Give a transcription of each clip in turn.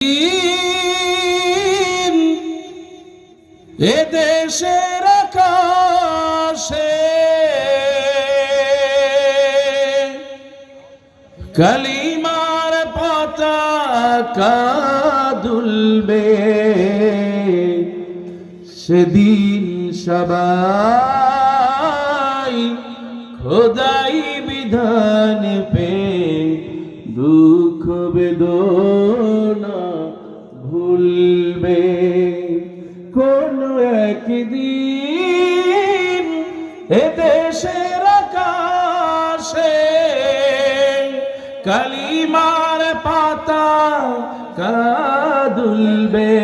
এ দেশের আকাশে কালিমার পতাকা দুলবে, সেদিন সবাই খোদাই বিধান পে দুঃখ বেদনা ভুলবে। কোন একদিন এ দেশের আকাশে কালিমার পতাকা দুলবে,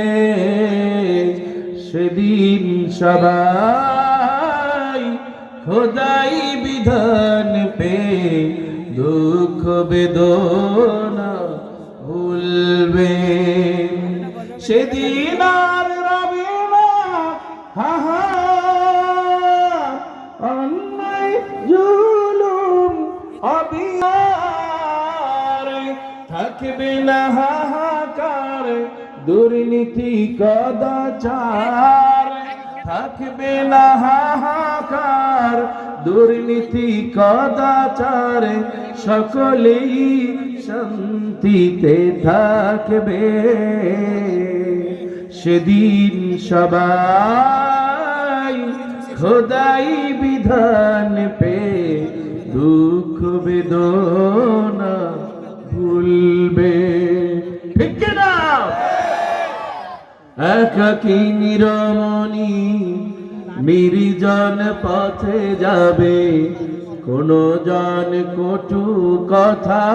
সেদিন সবাই খোদাই বিধান পে দুঃখ বেদনা ভুলবে। সেদিন আর রবে না হাহাকার, অন্যায় জুলুম অবিচার, থাকবে না হাহাকার দুর্নীতি কদাচার, থাকবে না হাহাকার দুর্নীতি কদাচার, সকলেই শান্তিতে থাকবে। সেদিন সবাই খোদাই বিধান পে দুঃখ বেদনা ভুলবে। ঠিক না? একাকী নিরমণি নির্জন পথে যাবে, কোন জন কটু কথা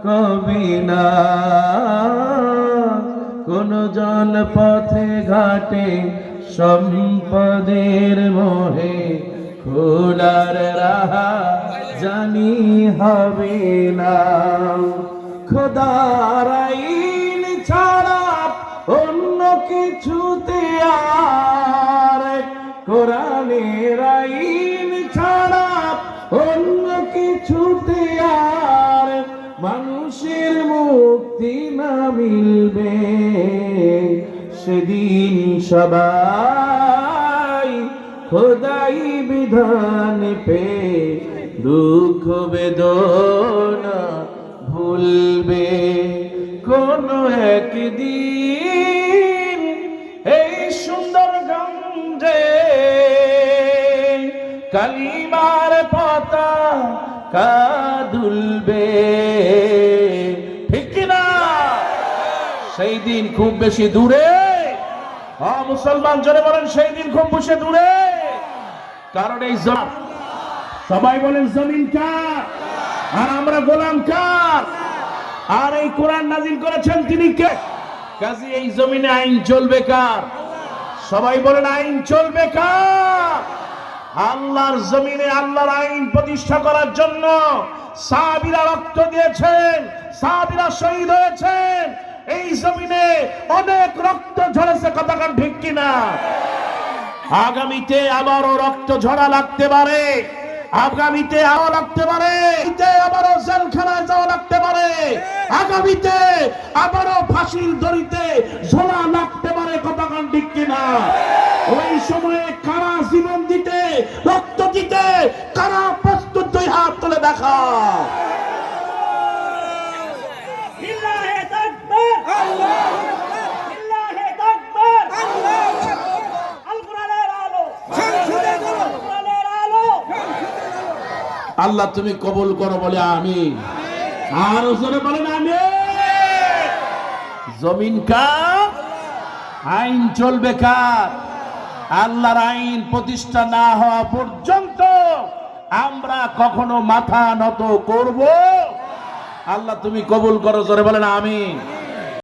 কবি না, কোন জন পথে ঘাটে সম্পদের মোহে খোলার রাহা জানি হবে না। খোদার আইন ছাড়া অন্য কিছুতে আর, কোরআনের আইন ছাড়া অন্য কিছুতে আর মানুষের মুক্তি না মিলবে। সেদিন সবাই খোদাই বিধান পে দুঃখ বেদনা ভুলবে। কোন একদিন এই সুন্দরগঞ্জে কালিমার পতাকা দুলবে। ঠিক না? সেই দিন খুব বেশি দূরে, মুসলমান জনে বলেন সেই দিন খুব বেশি দূরে। কারণ এই সবাই বলেন জমিন কার আর আমরা গোলাম কার, আর এই কোরআন নাজিল করেছেন তিনি কে? কাজী এই জমিনে আইন চলবে কার? সবাই বলেন আইন চলবে কার? আল্লাহর জমিনে আল্লাহর আইন প্রতিষ্ঠা করার জন্য সাহাবীরা রক্ত দিয়েছেন, সাহাবীরা শহীদ হয়েছেন। এই জমিনে অনেক রক্ত ঝরেছে, কথা কান ঠিক কিনা? আগামীতে আবারও রক্ত ঝরা লাগতে পারে, আগামীতে আরো লাগতে পারে, আবারও জেলখানায় যাওয়া লাগতে পারে, আগামীতে আবারও ফাঁসির দড়িতে ঝোলা লাগতে পারে, কথা কান ঠিক কিনা? ওই সময়ে কারা জীবন দিতে রক্ত দিতে কারা প্রস্তুত? দুই হাত তুলে দেখা। আল্লাহ তুমি কবুল করো বলে আমিন। আর জোরে বলেন আমিন। জমিন কার? আইন চলবে কার? আল্লাহর আইন প্রতিষ্ঠা না হওয়া পর্যন্ত আমরা কখনো মাথা নত করব? আল্লাহ তুমি কবুল করো, জোরে বলেন আমিন।